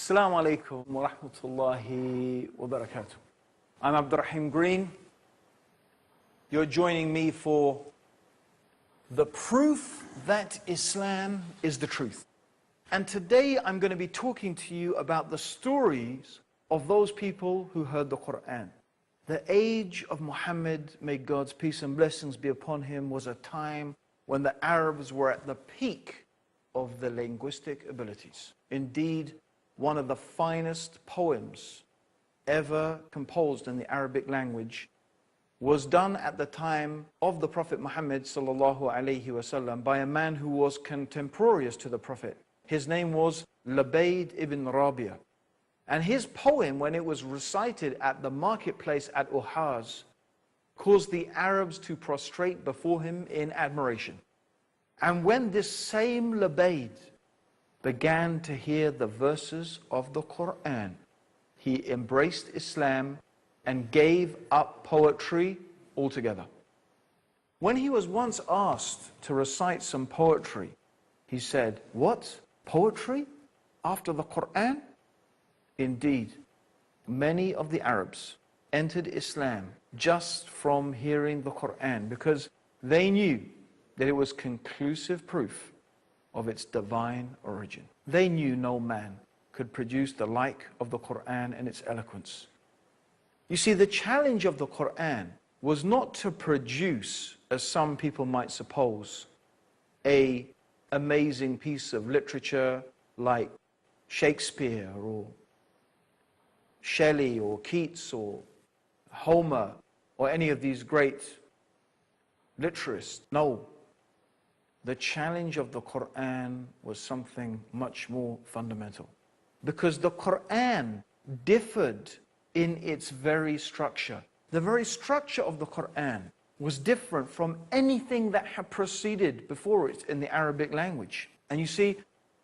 Assalamu alaikum wa rahmatullahi wa barakatuh. I'm Abdurrahim Green. You're joining me for the proof that Islam is the truth. And today I'm going to be talking to you about the stories of those people who heard the Quran. The age of Muhammad, may God's peace and blessings be upon him, was a time when the Arabs were at the peak of their linguistic abilities. Indeed, one of the finest poems ever composed in the Arabic language was done at the time of the Prophet Muhammad sallallahu alaihi wasallam by a man who was contemporaneous to the Prophet. His name was Labayd ibn Rabia. And his poem, when it was recited at the marketplace at Uhaz, caused the Arabs to prostrate before him in admiration. And when this same Labayd began to hear the verses of the Quran, he embraced Islam and gave up poetry altogether. When he was once asked to recite some poetry, he said, "What? Poetry after the Quran?" Indeed, many of the Arabs entered Islam just from hearing the Quran because they knew that it was conclusive proof of its divine origin. They knew no man could produce the like of the Quran and its eloquence. You see, the challenge of the Quran was not to produce, as some people might suppose, an amazing piece of literature like Shakespeare or Shelley or Keats or Homer or any of these great literasts. No. The challenge of the Quran was something much more fundamental. Because the Quran differed in its very structure. The very structure of the Quran was different from anything that had preceded before it in the Arabic language. And you see,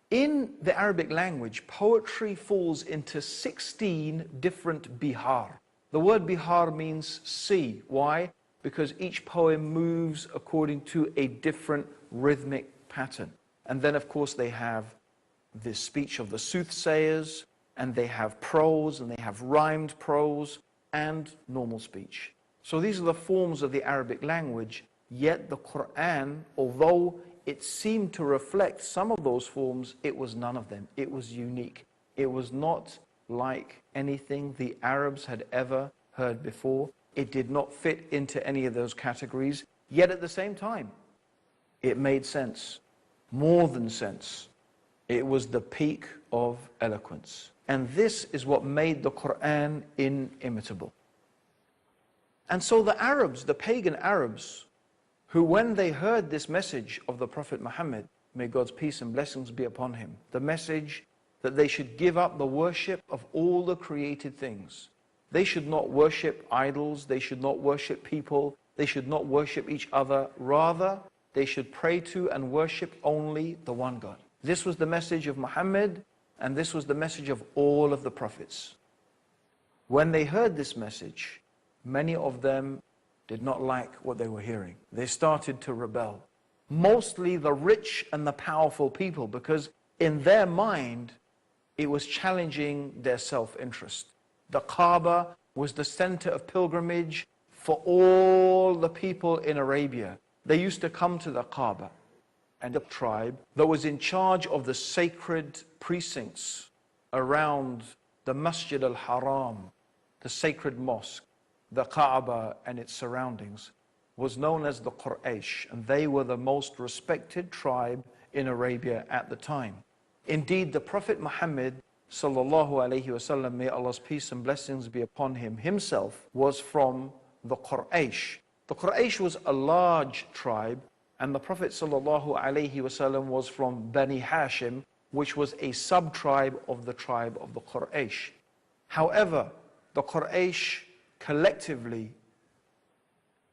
in the Arabic language, poetry falls into 16 different bihar. The word bihar means sea. Why? Because each poem moves according to a different rhythmic pattern. And then, of course, they have the speech of the soothsayers, and they have prose, and they have rhymed prose, and normal speech. So these are the forms of the Arabic language, yet the Quran, although it seemed to reflect some of those forms, it was none of them. It was unique. It was not like anything the Arabs had ever heard before. It did not fit into any of those categories, yet at the same time, it made sense, more than sense. It was the peak of eloquence. And this is what made the Quran inimitable. And so the Arabs, the pagan Arabs, who when they heard this message of the Prophet Muhammad, may God's peace and blessings be upon him, the message that they should give up the worship of all the created things. They should not worship idols, they should not worship people, they should not worship each other. Rather, they should pray to and worship only the one God. This was the message of Muhammad, and this was the message of all of the prophets. When they heard this message, many of them did not like what they were hearing. They started to rebel. Mostly the rich and the powerful people, because in their mind, it was challenging their self-interest. The Kaaba was the center of pilgrimage for all the people in Arabia. They used to come to the Kaaba, and the tribe that was in charge of the sacred precincts around the Masjid al-Haram, the sacred mosque, the Kaaba and its surroundings, was known as the Quraysh, and they were the most respected tribe in Arabia at the time. Indeed, the Prophet Muhammad sallallahu alaihi wasallam, may Allah's peace and blessings be upon him, himself was from the Quraysh. The Quraysh was a large tribe, and the Prophet sallallahu alaihi wasallam was from Bani Hashim, which was a sub-tribe of the tribe of the Quraysh. However, the Quraysh collectively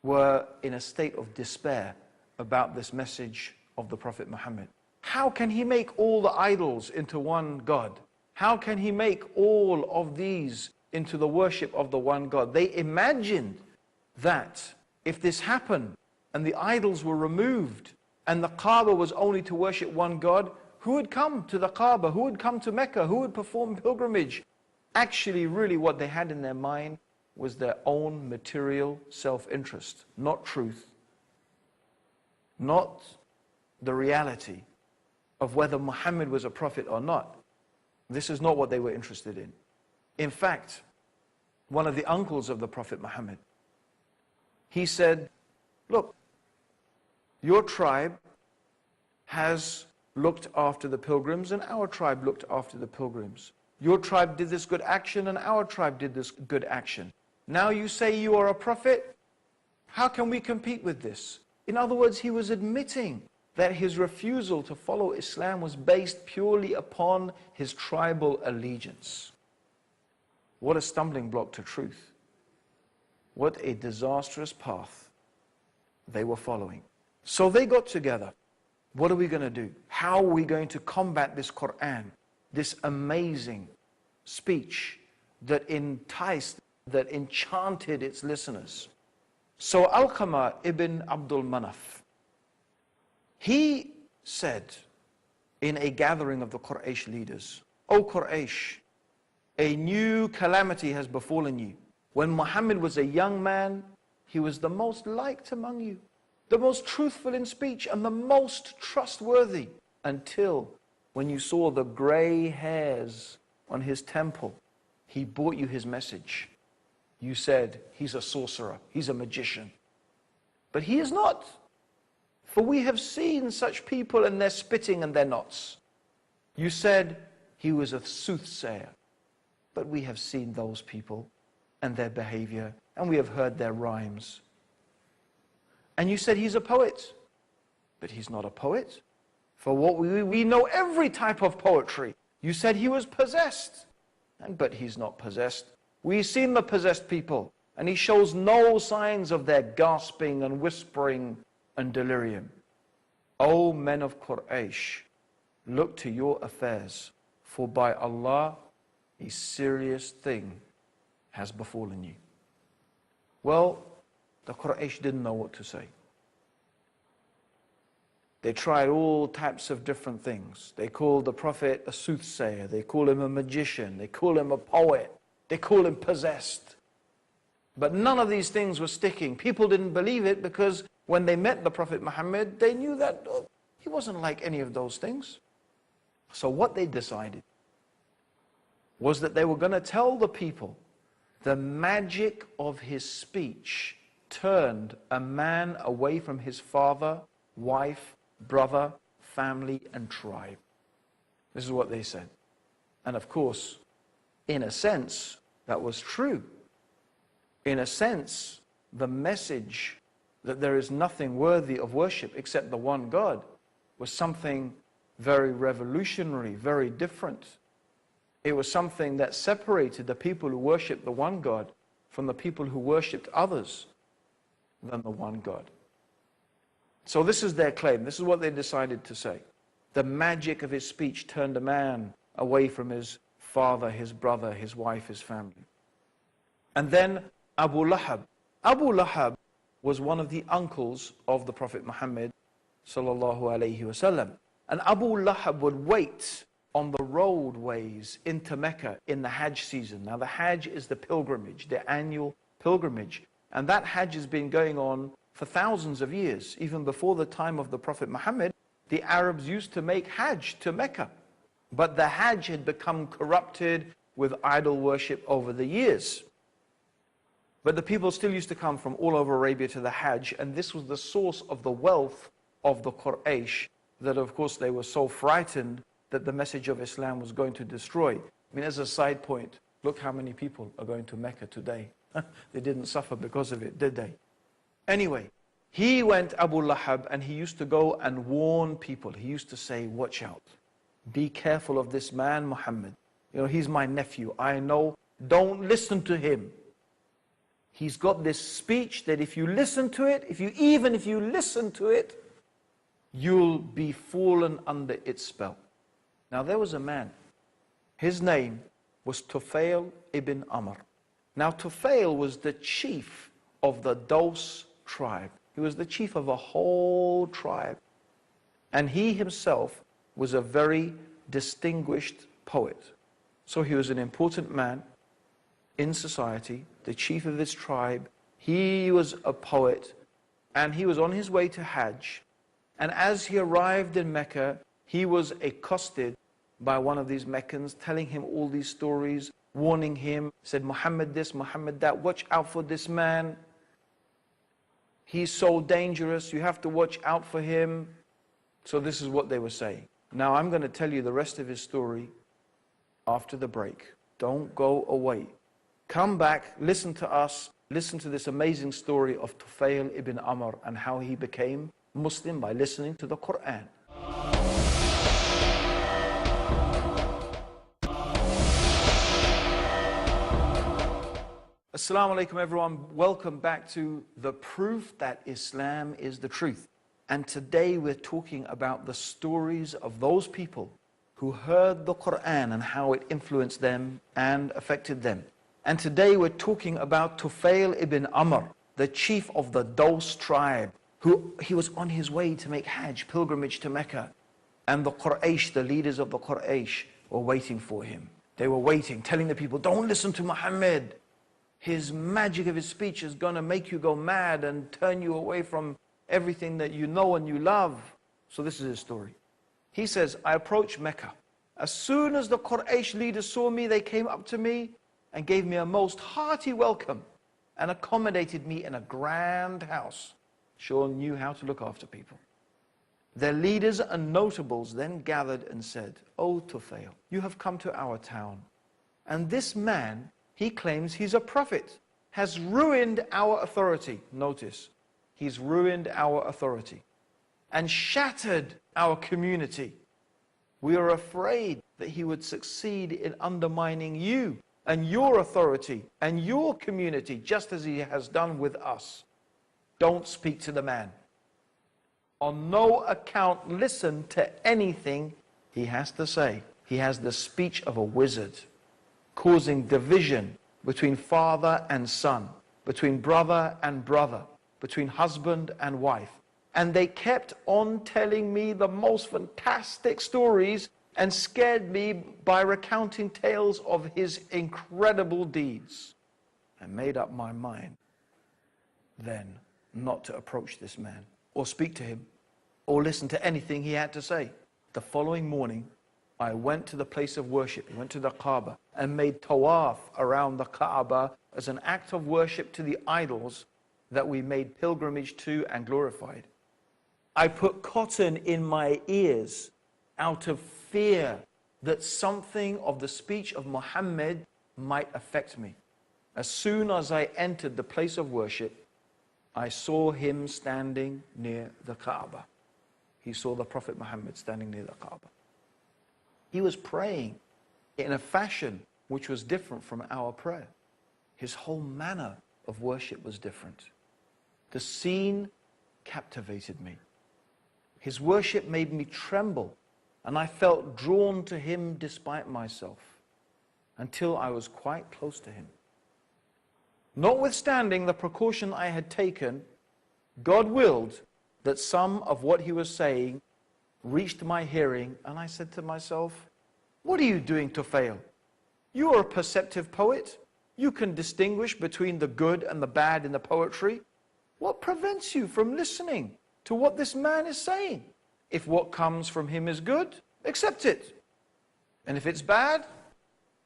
were in a state of despair about this message of the Prophet Muhammad. How can he make all the idols into one God? How can he make all of these into the worship of the one God? They imagined that if this happened and the idols were removed and the Kaaba was only to worship one God, who would come to the Kaaba, who would come to Mecca, who would perform pilgrimage. Actually, really what they had in their mind was their own material self-interest, not truth, not the reality of whether Muhammad was a prophet or not. This is not what they were interested in. In fact, one of the uncles of the Prophet Muhammad, he said, look, your tribe has looked after the pilgrims and our tribe looked after the pilgrims. Your tribe did this good action and our tribe did this good action. Now you say you are a prophet? How can we compete with this? In other words, he was admitting that his refusal to follow Islam was based purely upon his tribal allegiance. What a stumbling block to truth. What a disastrous path they were following. So they got together. What are we going to do? How are we going to combat this Quran, this amazing speech that enticed, that enchanted its listeners? So Alqamah ibn Abdul Manaf, he said in a gathering of the Quraysh leaders, O Quraysh, a new calamity has befallen you. When Muhammad was a young man, he was the most liked among you, the most truthful in speech and the most trustworthy, until when you saw the gray hairs on his temple, he brought you his message. You said, he's a sorcerer, he's a magician. But he is not. For we have seen such people and their spitting and their knots. You said he was a soothsayer. But we have seen those people and their behavior, and we have heard their rhymes. And you said he's a poet. But he's not a poet. For what we know every type of poetry. You said he was possessed. But he's not possessed. We've seen the possessed people, and he shows no signs of their gasping and whispering and delirium. O men of Quraysh, look to your affairs, for by Allah, a serious thing has befallen you. Well, the Quraysh didn't know what to say. They tried all types of different things. They called the Prophet a soothsayer. They called him a magician. They called him a poet. They called him possessed. But none of these things were sticking. People didn't believe it because when they met the Prophet Muhammad, they knew that he wasn't like any of those things. So what they decided was that they were going to tell the people the magic of his speech turned a man away from his father, wife, brother, family, and tribe. This is what they said. And of course, in a sense, that was true. In a sense, the message that there is nothing worthy of worship except the one God was something very revolutionary, very different. It was something that separated the people who worshipped the one God from the people who worshipped others than the one God. So this is their claim. This is what they decided to say. The magic of his speech turned a man away from his father, his brother, his wife, his family. And then Abu Lahab. Abu Lahab was one of the uncles of the Prophet Muhammad sallallahu alaihi wasallam. And Abu Lahab would wait on the roadways into Mecca in the Hajj season. Now the Hajj is the pilgrimage, the annual pilgrimage. And that Hajj has been going on for thousands of years. Even before the time of the Prophet Muhammad, the Arabs used to make Hajj to Mecca. But the Hajj had become corrupted with idol worship over the years. But the people still used to come from all over Arabia to the Hajj, and this was the source of the wealth of the Quraysh, that of course they were so frightened that the message of Islam was going to destroy. I mean, as a side point, look how many people are going to Mecca today. They didn't suffer because of it, did they? Anyway, he went, Abu Lahab, and he used to go and warn people. He used to say, watch out. Be careful of this man, Muhammad. You know, he's my nephew. I know. Don't listen to him. He's got this speech that if you listen to it, even if you listen to it, you'll be fallen under its spell. Now there was a man. His name was Tufail ibn Amr. Now Tufail was the chief of the Daws tribe. He was the chief of a whole tribe. And he himself was a very distinguished poet. So he was an important man in society, the chief of his tribe. He was a poet, and he was on his way to Hajj. And as he arrived in Mecca, he was accosted by one of these Meccans, telling him all these stories, warning him, said, Muhammad this, Muhammad that, watch out for this man. He's so dangerous, you have to watch out for him. So this is what they were saying. Now I'm going to tell you the rest of his story after the break. Don't go away. Come back, listen to us, listen to this amazing story of Tufail ibn Amr and how he became Muslim by listening to the Quran. Assalamu alaikum everyone, welcome back to The Proof That Islam is the Truth. And today we're talking about the stories of those people who heard the Quran and how it influenced them and affected them. And today we're talking about Tufail ibn Amr, the chief of the Daws tribe, he was on his way to make Hajj, pilgrimage to Mecca. And the Quraysh, the leaders of the Quraysh, were waiting for him. They were waiting, telling the people, don't listen to Muhammad. His magic of his speech is going to make you go mad and turn you away from everything that you know and you love. So this is his story. He says, I approached Mecca. As soon as the Quraysh leaders saw me, they came up to me and gave me a most hearty welcome and accommodated me in a grand house. Sure knew how to look after people. Their leaders and notables then gathered and said, O Tufail, you have come to our town, and this man, he claims he's a prophet, has ruined our authority. Notice, he's ruined our authority and shattered our community. We are afraid that he would succeed in undermining you and your authority and your community, just as he has done with us. Don't speak to the man. On no account listen to anything he has to say. He has the speech of a wizard, causing division between father and son, between brother and brother, between husband and wife. And they kept on telling me the most fantastic stories and scared me by recounting tales of his incredible deeds. I made up my mind then not to approach this man or speak to him or listen to anything he had to say. The following morning, I went to the place of worship, went to the Kaaba and made tawaf around the Kaaba as an act of worship to the idols that we made pilgrimage to and glorified. I put cotton in my ears out of fear that something of the speech of Muhammad might affect me. As soon as I entered the place of worship, I saw him standing near the Kaaba. He saw the Prophet Muhammad standing near the Kaaba. He was praying in a fashion which was different from our prayer. His whole manner of worship was different. The scene captivated me. His worship made me tremble, and I felt drawn to him despite myself, until I was quite close to him. Notwithstanding the precaution I had taken, God willed that some of what he was saying reached my hearing, and I said to myself, what are you doing, Tufail? You are a perceptive poet. You can distinguish between the good and the bad in the poetry. What prevents you from listening to what this man is saying? If what comes from him is good, accept it. And if it's bad,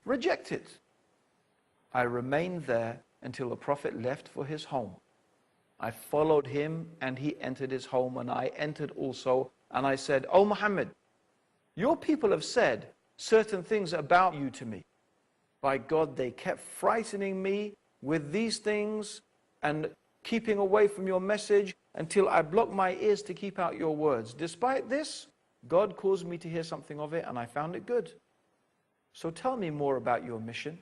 reject it. I remained there until the Prophet left for his home. I followed him and he entered his home, and I entered also, and I said, O Muhammad, your people have said certain things about you to me. By God, they kept frightening me with these things and keeping away from your message until I blocked my ears to keep out your words. Despite this, God caused me to hear something of it, and I found it good. So tell me more about your mission.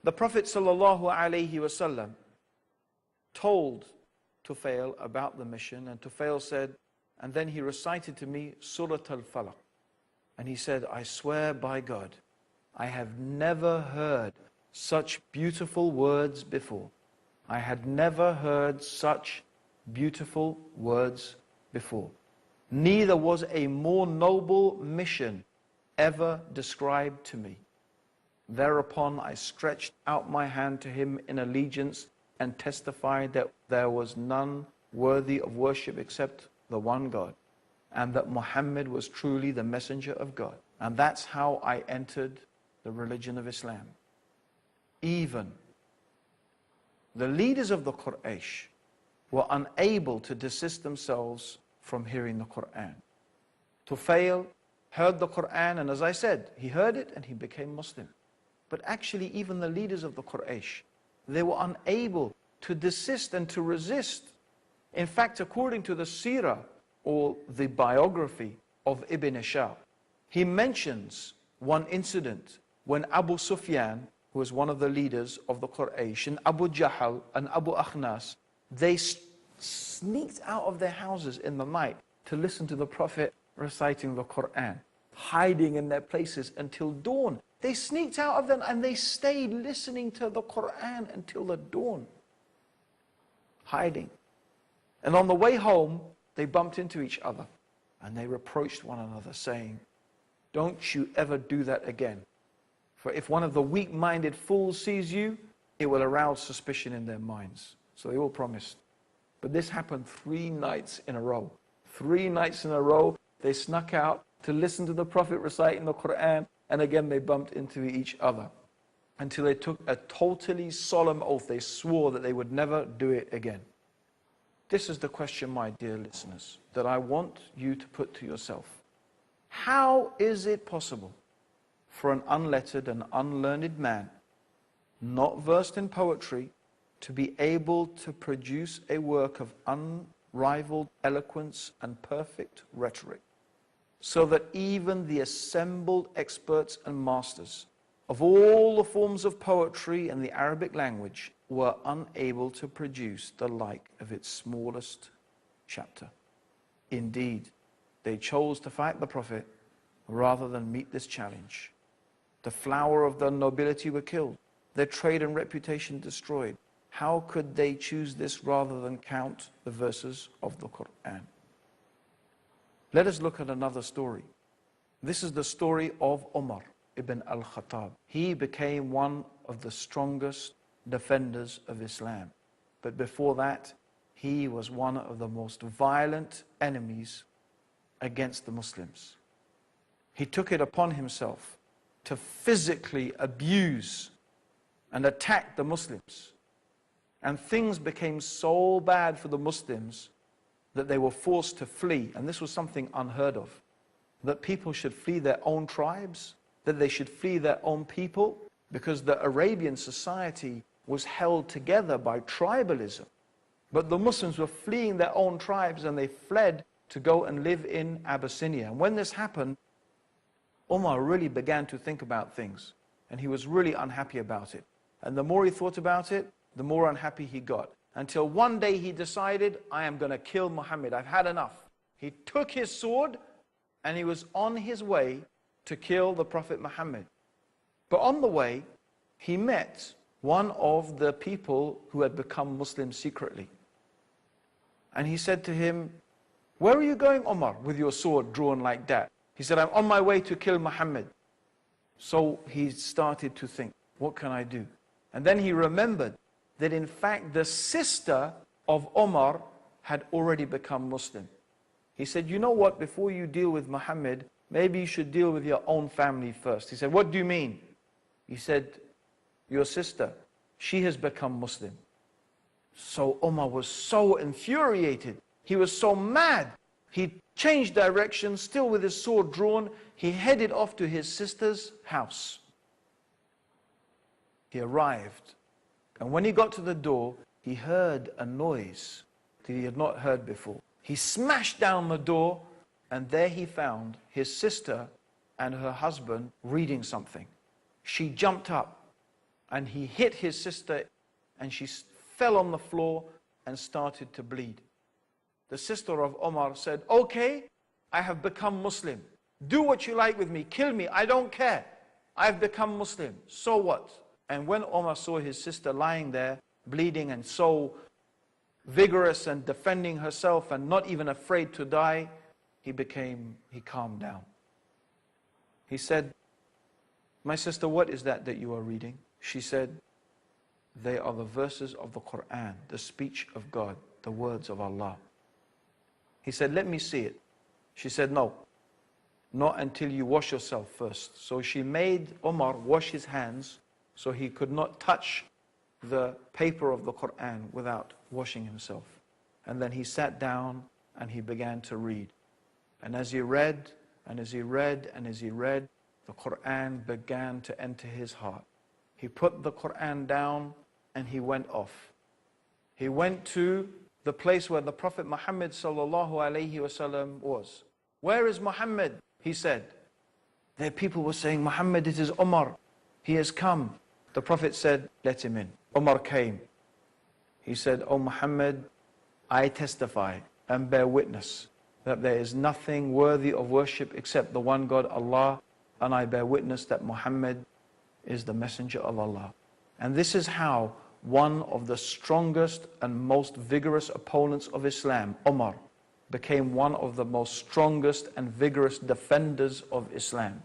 The Prophet ﷺ told Tufail about the mission, and Tufail said, and then he recited to me Surah Al-Falaq. And he said, I swear by God, I have never heard such beautiful words before. I had never heard such beautiful words before. Neither was a more noble mission ever described to me. Thereupon I stretched out my hand to him in allegiance and testified that there was none worthy of worship except the one God, and that Muhammad was truly the messenger of God. And that's how I entered the religion of Islam. Even the leaders of the Quraysh were unable to desist themselves from hearing the Quran. Tufail heard the Quran, and as I said, he heard it and he became Muslim. But actually, even the leaders of the Quraysh, they were unable to desist and to resist. In fact, according to the seerah, or the biography of Ibn Ishaq, he mentions one incident when Abu Sufyan, who was one of the leaders of the Quraysh, and Abu Jahl and Abu Akhnas, they sneaked out of their houses in the night to listen to the Prophet reciting the Quran, hiding in their places until dawn. They sneaked out of them and they stayed listening to the Quran until the dawn, hiding. And on the way home, they bumped into each other and they reproached one another, saying, "Don't you ever do that again. For if one of the weak-minded fools sees you, it will arouse suspicion in their minds." So they all promised. But this happened 3 nights in a row. 3 nights in a row, they snuck out to listen to the Prophet reciting the Quran, and again they bumped into each other until they took a totally solemn oath. They swore that they would never do it again. This is the question, my dear listeners, that I want you to put to yourself. How is it possible for an unlettered and unlearned man, not versed in poetry, to be able to produce a work of unrivaled eloquence and perfect rhetoric, so that even the assembled experts and masters of all the forms of poetry in the Arabic language were unable to produce the like of its smallest chapter? Indeed, they chose to fight the Prophet rather than meet this challenge. The flower of their nobility were killed, their trade and reputation destroyed. How could they choose this rather than count the verses of the Quran? Let us look at another story. This is the story of Umar ibn al-Khattab. He became one of the strongest defenders of Islam. But before that, he was one of the most violent enemies against the Muslims. He took it upon himself to physically abuse and attack the Muslims. And things became so bad for the Muslims that they were forced to flee. And this was something unheard of. That people should flee their own tribes, that they should flee their own people, because the Arabian society was held together by tribalism. But the Muslims were fleeing their own tribes and they fled to go and live in Abyssinia. And when this happened, Umar really began to think about things. And he was really unhappy about it. And the more he thought about it, the more unhappy he got. Until one day he decided, I am going to kill Muhammad. I've had enough. He took his sword and he was on his way to kill the Prophet Muhammad. But on the way, he met one of the people who had become Muslim secretly. And he said to him, "Where are you going, Umar, with your sword drawn like that?" He said, "I'm on my way to kill Muhammad." So he started to think, what can I do? And then he remembered that in fact the sister of Umar had already become Muslim. He said, "You know what, before you deal with Muhammad, maybe you should deal with your own family first." He said, "What do you mean?" He said, "Your sister, she has become Muslim." So Umar was so infuriated. He was so mad. He changed direction, still with his sword drawn. He headed off to his sister's house. He arrived. And when he got to the door, he heard a noise that he had not heard before. He smashed down the door, and there he found his sister and her husband reading something. She jumped up, and he hit his sister, and she fell on the floor and started to bleed. The sister of Omar said, "Okay, I have become Muslim. Do what you like with me. Kill me. I don't care. I've become Muslim. So what?" And when Omar saw his sister lying there, bleeding and so vigorous and defending herself and not even afraid to die, he calmed down. He said, "My sister, what is that you are reading?" She said, "They are the verses of the Quran, the speech of God, the words of Allah." He said, "Let me see it." She said, "No, not until you wash yourself first." So she made Umar wash his hands so he could not touch the paper of the Quran without washing himself. And then he sat down and he began to read. And as he read, and as he read, and as he read, the Quran began to enter his heart. He put the Quran down and he went off. He went to the place where the Prophet Muhammad sallallahu alaihi wasallam was. "Where is Muhammad?" he said. There people were saying, "Muhammad, it is Umar. He has come." The Prophet said, "Let him in." Umar came. He said, "O Muhammad, I testify and bear witness that there is nothing worthy of worship except the one God, Allah, and I bear witness that Muhammad is the messenger of Allah." And this is how one of the strongest and most vigorous opponents of Islam, Umar, became one of the most strongest and vigorous defenders of Islam.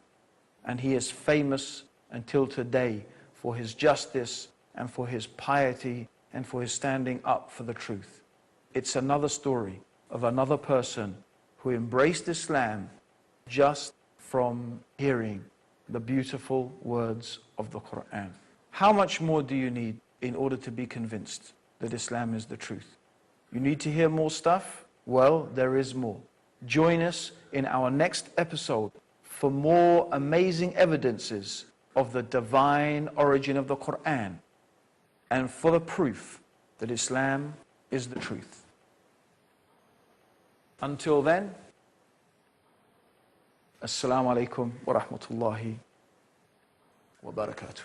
And he is famous until today for his justice and for his piety and for his standing up for the truth. It's another story of another person who embraced Islam just from hearing the beautiful words of the Quran. How much more do you need in order to be convinced that Islam is the truth? You need to hear more stuff? Well, there is more. Join us in our next episode for more amazing evidences of the divine origin of the Quran and for the proof that Islam is the truth. Until then, Assalamu alaikum wa rahmatullahi wa barakatuh.